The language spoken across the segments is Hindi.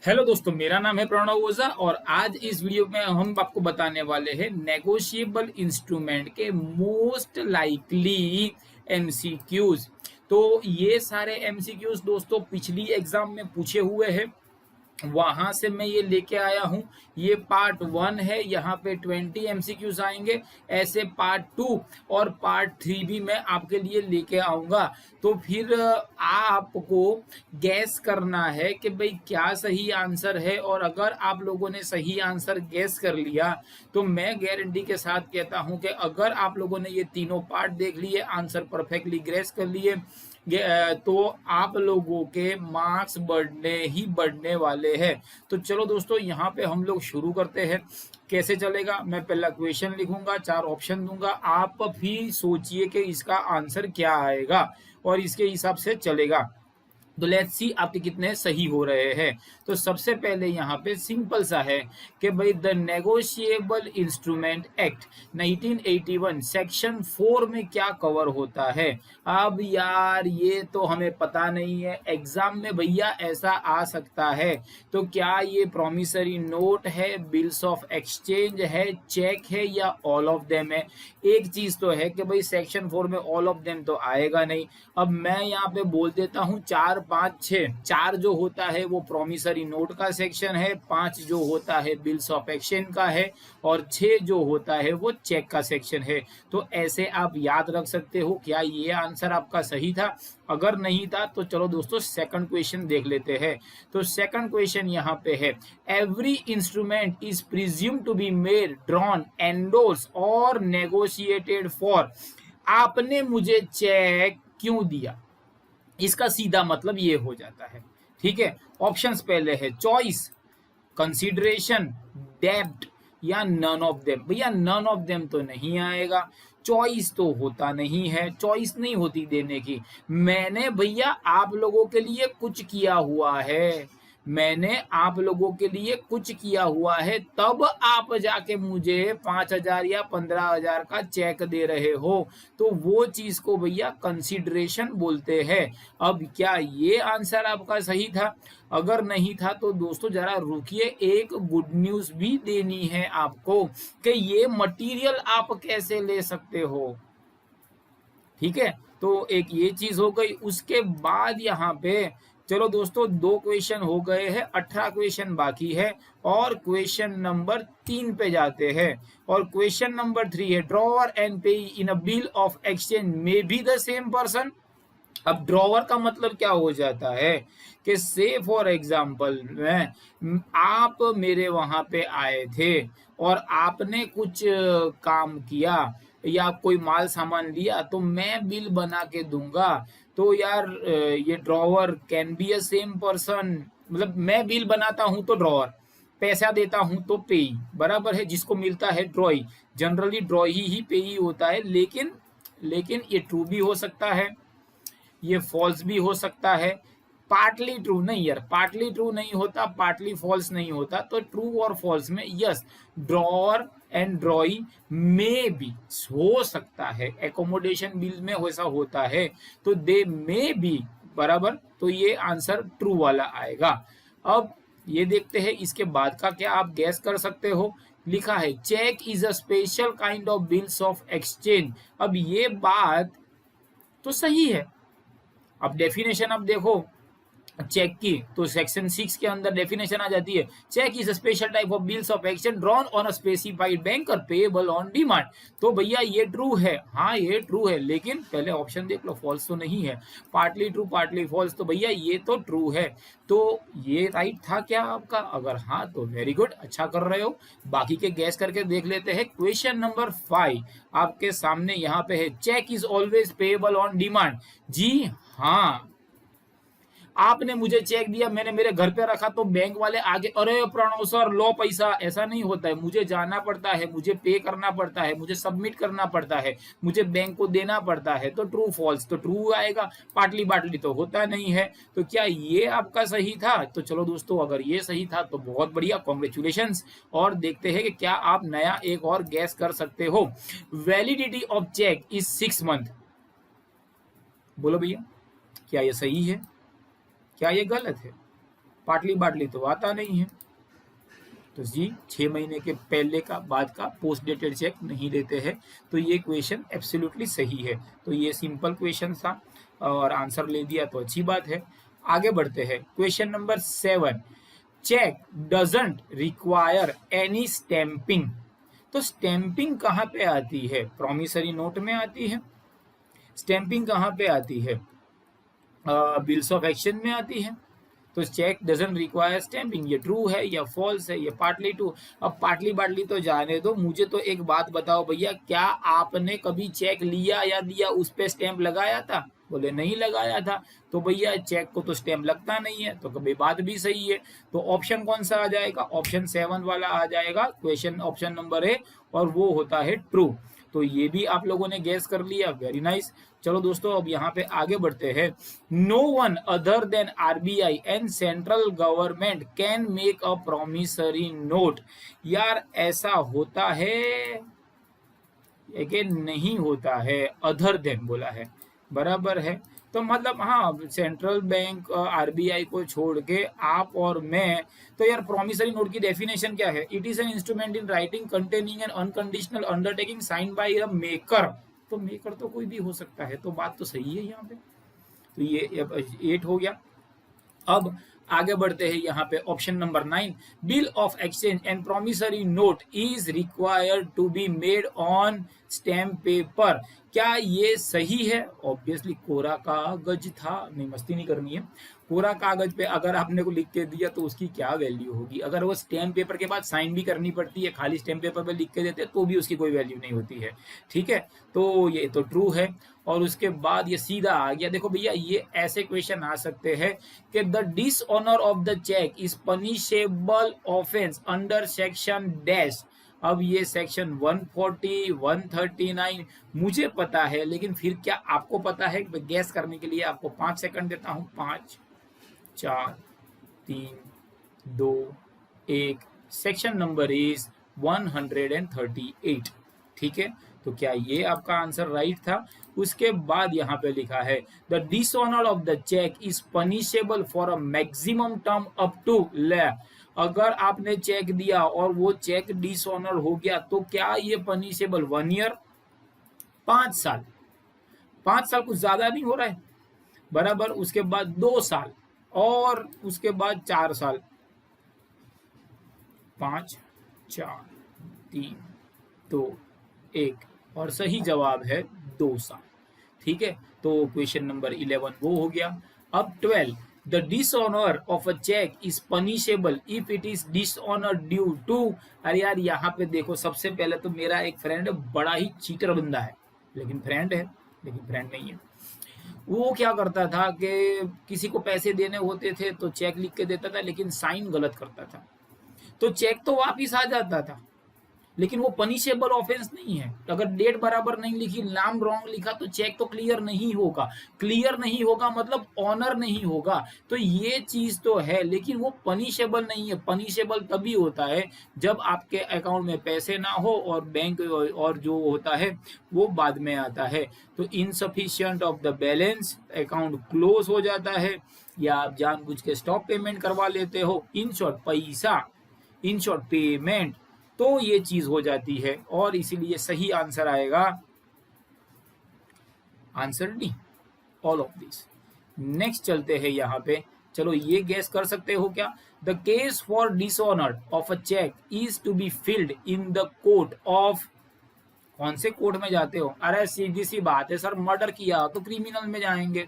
हेलो दोस्तों, मेरा नाम है प्रणव ओझा और आज इस वीडियो में हम आपको बताने वाले हैं नेगोशिएबल इंस्ट्रूमेंट के मोस्ट लाइकली एमसीक्यूज। तो ये सारे एमसीक्यूज दोस्तों पिछली एग्जाम में पूछे हुए हैं, वहां से मैं ये लेके आया हूं। ये पार्ट 1 है, यहाँ पे 20 एमसीक्यूज आएंगे। ऐसे पार्ट 2 और पार्ट 3 भी मैं आपके लिए लेके आऊंगा। तो फिर आपको गैस करना है कि भाई क्या सही आंसर है, और अगर आप लोगों ने सही आंसर गैस कर लिया तो मैं गारंटी के साथ कहता हूं कि अगर आप लोगों ने ये तीनों पार्ट देख लिए, आंसर परफेक्टली गैस कर लिए, तो आप लोगों के मार्क्स बढ़ने ही बढ़ने वाले हैं। तो चलो दोस्तों, यहाँ पे हम लोग शुरू करते हैं। कैसे चलेगा, मैं पहला क्वेश्चन लिखूंगा, 4 ऑप्शन दूंगा, आप भी सोचिए कि इसका आंसर क्या आएगा और इसके हिसाब से चलेगा। तो लेट्स सी आपके कितने सही हो रहे हैं। तो सबसे पहले यहाँ पे सिंपल सा है कि भाई the negotiable instrument act 1981 section 4 में क्या कवर होता है। अब यार ये तो हमें पता नहीं है, एग्जाम में भैया ऐसा आ सकता है। तो क्या ये प्रोमिसरी नोट है, बिल्स ऑफ एक्सचेंज है, चेक है, या ऑल ऑफ देम है। एक चीज तो है कि भाई सेक्शन 4 में ऑल ऑफ देम तो आएगा नहीं। अब मैं यहाँ पे बोल देता हूँ 4 5 6। 4 जो होता है वो प्रोमिसरी नोट का सेक्शन है, 5 जो होता है बिल्स ऑफ एक्सचेंज का है, और 6 जो होता है वो चेक का सेक्शन है। तो ऐसे आप याद रख सकते हो। क्या ये आंसर आपका सही था? अगर नहीं था तो चलो दोस्तों सेकंड क्वेश्चन देख लेते हैं। तो सेकंड क्वेश्चन यहाँ पे है, every instrument is presume to be made, drawn, endorse और नेगोशिएटेड फॉर। आपने मुझे चेक क्यों दिया, इसका सीधा मतलब ये हो जाता है। ठीक है, ऑप्शंस पहले है चॉइस, कंसीडरेशन, डेब्ट या नन ऑफ देम। भैया नन ऑफ देम तो नहीं आएगा, चॉइस तो होता नहीं है, चॉइस नहीं होती देने की। मैंने भैया आप लोगों के लिए कुछ किया हुआ है, मैंने आप लोगों के लिए कुछ किया हुआ है, तब आप जाके मुझे 5,000 या 15,000 का चेक दे रहे हो। तो वो चीज को भैया कंसीडरेशन बोलते हैं। अब क्या ये आंसर आपका सही था? अगर नहीं था तो दोस्तों जरा रुकिए, एक गुड न्यूज भी देनी है आपको कि ये मटेरियल आप कैसे ले सकते हो। ठीक है, तो एक ये चीज हो गई। उसके बाद यहाँ पे चलो दोस्तों 2 क्वेश्चन हो गए हैं, 18 क्वेश्चन बाकी है, और क्वेश्चन नंबर 3 पे जाते हैं। और क्वेश्चन नंबर 3 है, drawer and payee in a bill of exchange may be the same person. अब ड्रॉवर का मतलब क्या हो जाता है कि से फॉर एग्जाम्पल में आप मेरे वहां पे आए थे और आपने कुछ काम किया या कोई माल सामान लिया, तो मैं बिल बना के दूंगा। तो यार ये drawer can be a same person. मतलब मैं बिल बनाता हूं तो ड्रॉवर, पैसा देता हूं तो पेई, बराबर है। जिसको मिलता है ड्रॉई, जनरली ड्रॉई ही पेई होता है। लेकिन ये ट्रू भी हो सकता है, ये फॉल्स भी हो सकता है। पार्टली ट्रू नहीं यार, पार्टली ट्रू नहीं होता, पार्टली फॉल्स नहीं होता। तो ट्रू और फॉल्स में यस, ड्रॉअर एंड ड्रॉई में भी हो सकता है, एकोमोडेशन बिल में वैसा होता है, तो दे मे बी, बराबर। तो ये आंसर ट्रू वाला आएगा। अब ये देखते हैं इसके बाद का क्या आप गैस कर सकते हो। लिखा है cheque is a special kind of bills of exchange. अब ये बात तो सही है। अब डेफिनेशन अब देखो चेक की, तो सेक्शन 6 के अंदर डेफिनेशन आ जाती है, cheque is a special type of bills of exchange drawn on a specified banker payable on demand. तो भैया ये ट्रू है, हाँ ये ट्रू है। लेकिन पहले ऑप्शन देख लो, फॉल्स तो नहीं है, पार्टली ट्रू पार्टली फॉल्स। तो भैया ये तो ट्रू है। तो ये राइट था क्या आपका? अगर हाँ तो वेरी गुड, अच्छा कर रहे हो। बाकी के गैस करके देख लेते हैं। क्वेश्चन नंबर 5 आपके सामने यहाँ पे है, cheque is always payable on demand. जी हाँ, आपने मुझे चेक दिया, मैंने मेरे घर पे रखा, तो बैंक वाले आगे अरे प्रणव सर लो पैसा, ऐसा नहीं होता है। मुझे जाना पड़ता है, मुझे पे करना पड़ता है, मुझे सबमिट करना पड़ता है, मुझे बैंक को देना पड़ता है। तो ट्रू फॉल्स तो ट्रू आएगा, पार्टली बाटली तो होता नहीं है। तो क्या ये आपका सही था? तो चलो दोस्तों, अगर ये सही था तो बहुत बढ़िया, कॉन्ग्रेचुलेशन। और देखते हैं कि क्या आप नया एक और गैस कर सकते हो। Validity of cheque is 6 month. बोलो भैया, क्या ये सही है, क्या ये गलत है? पाटली बाटली तो आता नहीं है, तो जी 6 महीने के पहले का बाद का पोस्ट डेटेड चेक नहीं लेते हैं। तो ये क्वेश्चन एब्सोल्युटली सही है। तो ये सिंपल क्वेश्चन था और आंसर ले दिया तो अच्छी बात है। आगे बढ़ते हैं, question number 7, cheque doesn't require any stamping. तो स्टैंपिंग कहाँ पे आती है? प्रॉमिसरी नोट में आती है। स्टैंपिंग कहाँ पे आती है? बिल्स ऑफ एक्शन में आती है। तो चेक डजंट रिक्वायर स्टैंपिंग, ये ट्रू है या फॉल्स है? ये पार्टली ट्रू। अब पार्टली बाटली तो जाने दो, मुझे तो एक बात बताओ भैया, क्या आपने कभी चेक लिया या दिया उस पे स्टैंप लगाया था? बोले नहीं लगाया था। तो भैया चेक को तो स्टैंप लगता नहीं है, तो कभी बात भी सही है। तो ऑप्शन कौन सा आ जाएगा? ऑप्शन 7 वाला आ जाएगा, क्वेश्चन ऑप्शन नंबर है, और वो होता है ट्रू। तो ये भी आप लोगों ने गैस कर लिया, वेरी नाइस। चलो दोस्तों अब यहाँ पे आगे बढ़ते हैं। No one other than RBI and central government can make a promissory note. यार ऐसा होता है कि नहीं होता है? अदर देन बोला है, बराबर है। तो मतलब हाँ, सेंट्रल बैंक आरबीआई को छोड़ के आप और मैं, तो यार प्रॉमिसरी नोट की डेफिनेशन क्या है? It is an instrument in writing containing an unconditional undertaking sign by a maker. तो मेकर तो कोई भी हो सकता है, तो बात तो सही है यहाँ पे। तो ये 8 हो गया। अब आगे बढ़ते हैं यहाँ पे, option number 9, bill of exchange and promissory note is required to be made on stamp paper. क्या ये सही है? ऑब्वियसली कोरा कागज था, नहीं मस्ती नहीं करनी है। कोरा कागज पे अगर आपने को लिख के दिया तो उसकी क्या वैल्यू होगी? अगर वो स्टैम्प पेपर के बाद साइन भी करनी पड़ती है, खाली स्टैम्प पेपर पे लिख के देते तो भी उसकी कोई वैल्यू नहीं होती है। ठीक है, तो ये तो ट्रू है। और उसके बाद ये सीधा आ गया, देखो भैया ये ऐसे क्वेश्चन आ सकते हैं कि the dishonour of the cheque is punishable offence under section dash. अब ये सेक्शन 140, 139 मुझे पता है, लेकिन फिर क्या आपको पता है? गैस करने के लिए आपको 5 सेकंड देता हूं। 5, 4, 3, 2, 1। Section number is 138। ठीक है, तो क्या ये आपका आंसर राइट था? उसके बाद यहाँ पे लिखा है the dishonour of the cheque is punishable for a maximum term up to ले। अगर आपने चेक दिया और वो चेक डिसऑनर हो गया तो क्या ये पनिशेबल? 1 ईयर, 5 साल। 5 साल कुछ ज्यादा नहीं हो रहा है, बराबर। उसके बाद 2 साल और उसके बाद 4 साल। 5, 4, 3, 2, 1 और सही जवाब है 2 साल। ठीक है, तो क्वेश्चन नंबर 11 वो हो गया। अब 12, the dishonour of a cheque is punishable if it is dishonour due to. अरे यार यहाँ पे देखो, सबसे पहले तो मेरा एक फ्रेंड बड़ा ही चीटर बंदा है, लेकिन फ्रेंड है, लेकिन फ्रेंड नहीं है। वो क्या करता था कि किसी को पैसे देने होते थे तो चेक लिख के देता था, लेकिन साइन गलत करता था, तो चेक तो वापिस आ जाता था, लेकिन वो पनिशेबल ऑफेंस नहीं है। अगर डेट बराबर नहीं लिखी, नाम रॉन्ग लिखा, तो चेक तो क्लियर नहीं होगा। क्लियर नहीं होगा मतलब ऑनर नहीं होगा। तो ये चीज तो है, लेकिन वो पनिशेबल नहीं है। पनिशेबल तभी होता है जब आपके अकाउंट में पैसे ना हो और बैंक और जो होता है वो बाद में आता है। तो insufficient of the balance, account close हो जाता है, या आप जानबूझ के स्टॉप पेमेंट करवा लेते हो, इन शॉर्ट पैसा, इन शॉर्ट पेमेंट, तो ये चीज हो जाती है। और इसीलिए सही आंसर आएगा answer D, all of this. Next चलते हैं यहाँ पे, चलो ये गैस कर सकते हो क्या? The case for dishonour of a cheque is to be filed in the court of. कौन से कोर्ट में जाते हो? अरे सीधी सी बात है सर, मर्डर किया तो क्रिमिनल में जाएंगे,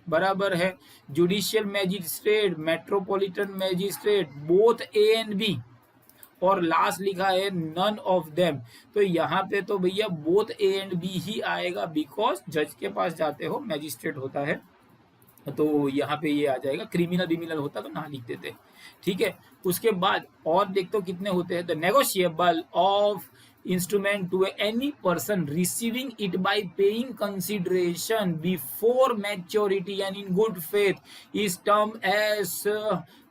बराबर है। Judicial magistrate, metropolitan magistrate, both A and B, और लास्ट लिखा है नन ऑफ देम। तो यहाँ पे तो भैया बोथ ए एंड बी ही आएगा, बिकॉज जज के पास जाते हो, मैजिस्ट्रेट होता है, तो यहाँ पे ये आ जाएगा। क्रिमिनल विमिनल होता तो ना लिख देते। ठीक है, उसके बाद और देखते हो कितने होते हैं। The negotiable of instrument to any person receiving it by paying consideration before maturity and in good faith is termed as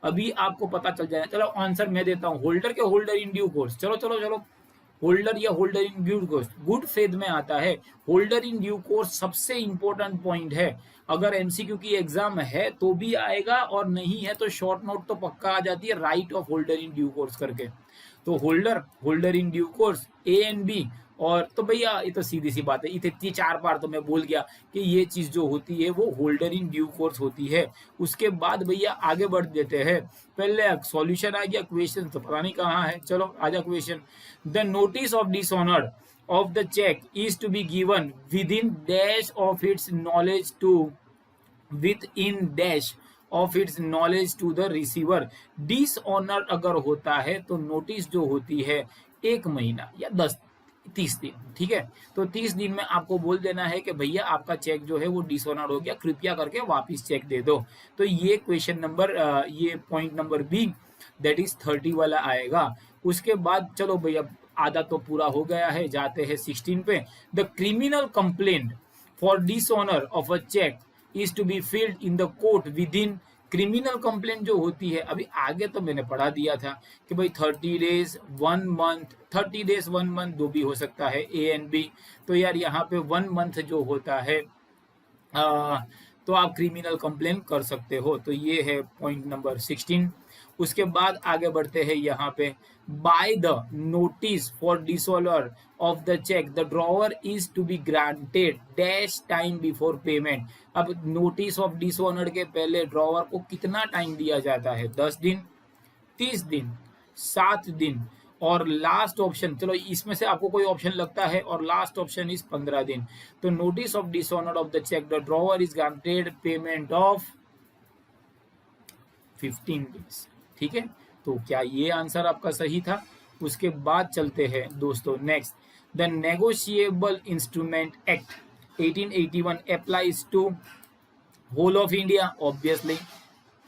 अभी आपको पता चल जाएगा। चलो आंसर मैं देता हूँ, होल्डर के होल्डर इन ड्यू कोर्स। चलो चलो चलो, होल्डर या holder in due course good faith में आता है। होल्डर इन ड्यू कोर्स सबसे इंपॉर्टेंट पॉइंट है। अगर एमसीक्यू की एग्जाम है तो भी आएगा और नहीं है तो शॉर्ट नोट तो पक्का आ जाती है, right of holder in due course करके। तो holder, holder in due course, A and B. और तो भैया ये तो सीधी सी बात है, इतनी 4 बार तो मैं बोल गया कि ये चीज जो होती है वो होल्डर इन ड्यू कोर्स होती है। उसके बाद भैया आगे बढ़ देते हैं। पहले सॉल्यूशन आ गया, क्वेश्चन तो पता नहीं कहाँ है। चलो आजा question. The notice of dishonour of the check is to be given within dash of its knowledge to within dash of its knowledge to the receiver। Dishonour अगर होता है तो नोटिस जो होती है 1 महीना या 30 दिन, ठीक है। तो 30 दिन में आपको बोल देना है कि भैया आपका चेक जो है वो डिसऑनर हो गया, कृपया करके वापस चेक दे दो। तो ये क्वेश्चन नंबर, ये point number B that is 30 वाला आएगा। उसके बाद चलो भैया आधा तो पूरा हो गया है, जाते हैं 16 पे। The criminal complaint for dishonour of a cheque is to be filed in the court within. Criminal complaint जो होती है, अभी आगे तो मैंने पढ़ा दिया था कि भाई 30 डेज 1 मंथ, 30 डेज 1 मंथ दो भी हो सकता है, ए एंड बी। तो यार यहाँ पे 1 मंथ जो होता है तो आप क्रिमिनल कंप्लेन कर सकते हो। तो ये है पॉइंट नंबर 16। उसके बाद आगे बढ़ते हैं यहाँ पे। By the notice for dishonour of the cheque the drawer is to be granted dash time before payment. अब नोटिस ऑफ डिसऑनर के पहले ड्रॉवर को कितना टाइम दिया जाता है? 10 दिन, 30 दिन, 7 दिन, और लास्ट ऑप्शन, चलो इसमें से आपको कोई ऑप्शन लगता है, और लास्ट ऑप्शन इज 15 दिन। तो notice of dishonour of the cheque the drawer is granted payment of 15 days, ठीक है। तो क्या ये आंसर आपका सही था? उसके बाद चलते हैं दोस्तों next. The negotiable instrument act 1881 applies to whole of India. Obviously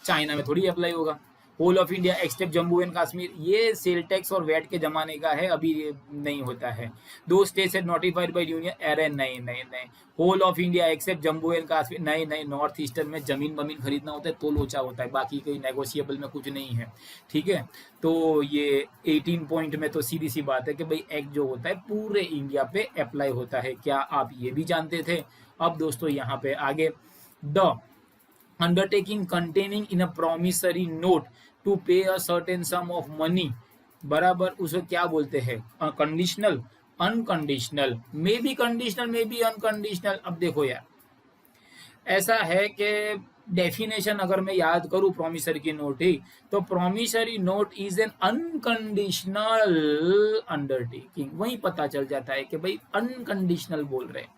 China में थोड़ी अप्लाई होगा। Whole of India except Jammu and Kashmir, ये सेल टैक्स और वैट के जमाने का है, अभी ये नहीं होता है। दो स्टेट्स है नोटिफाइड बाय यूनियन, अरे नहीं नहीं नहीं। Whole of India except Jammu and Kashmir, नहीं नहीं। नॉर्थ ईस्टर्न में जमीन बमीन खरीदना होता है तो लोचा होता है, बाकी कोई नेगोशिएबल में कुछ नहीं है, ठीक है। तो ये 18 पॉइंट में तो सीधी सी बात है कि भाई एक्ट जो होता है पूरे इंडिया पे अप्लाई होता है। क्या आप ये भी जानते थे? अब दोस्तों यहाँ पे आगे, the undertaking containing in a promissory note to pay a certain sum of money, बराबर उसे क्या बोलते हैं? Conditional, unconditional, may be conditional, may be unconditional. अब देखो यार, ऐसा है कि डेफिनेशन अगर मैं याद करूं प्रोमिसरी की नोट ही, तो promissory note is an unconditional undertaking. वही पता चल जाता है कि भाई अनकंडीशनल बोल रहे हैं।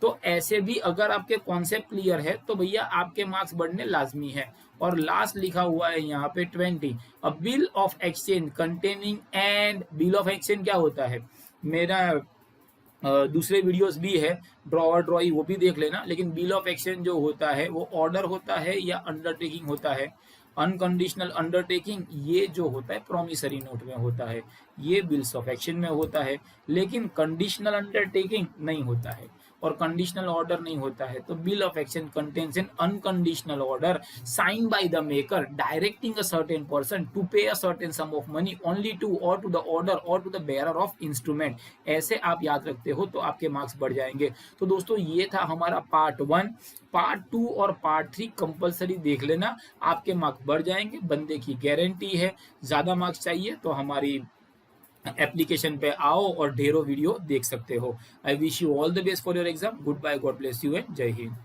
तो ऐसे भी अगर आपके कॉन्सेप्ट क्लियर है तो भैया आपके मार्क्स बढ़ने लाजमी है। और लास्ट लिखा हुआ है यहाँ पे 20, अ bill of exchange containing and bill of exchange क्या होता है? मेरा दूसरे वीडियोस भी है, ड्रॉवर ड्रॉई, वो भी देख लेना। लेकिन बिल ऑफ एक्सचेंज जो होता है वो ऑर्डर होता है या अंडरटेकिंग होता है? अनकंडीशनल अंडरटेकिंग ये जो होता है प्रॉमिसरी नोट में होता है, ये बिल्स ऑफ एक्सचेंज में होता है। लेकिन कंडीशनल अंडरटेकिंग नहीं होता है और कंडीशनल ऑर्डर नहीं होता है। तो bill of exchange contains an unconditional order sign by the maker directing a certain person to pay a certain sum of money only to or to the order or to the bearer of instrument. ऐसे आप याद रखते हो तो आपके मार्क्स बढ़ जाएंगे। तो दोस्तों ये था हमारा पार्ट 1। पार्ट 2 और पार्ट 3 कंपलसरी देख लेना, आपके मार्क्स बढ़ जाएंगे, बंदे की गारंटी है। ज्यादा मार्क्स चाहिए तो हमारी एप्लीकेशन पे आओ और ढेरों वीडियो देख सकते हो। I wish you all the best for your exam. Good bye, God bless you and जय हिंद।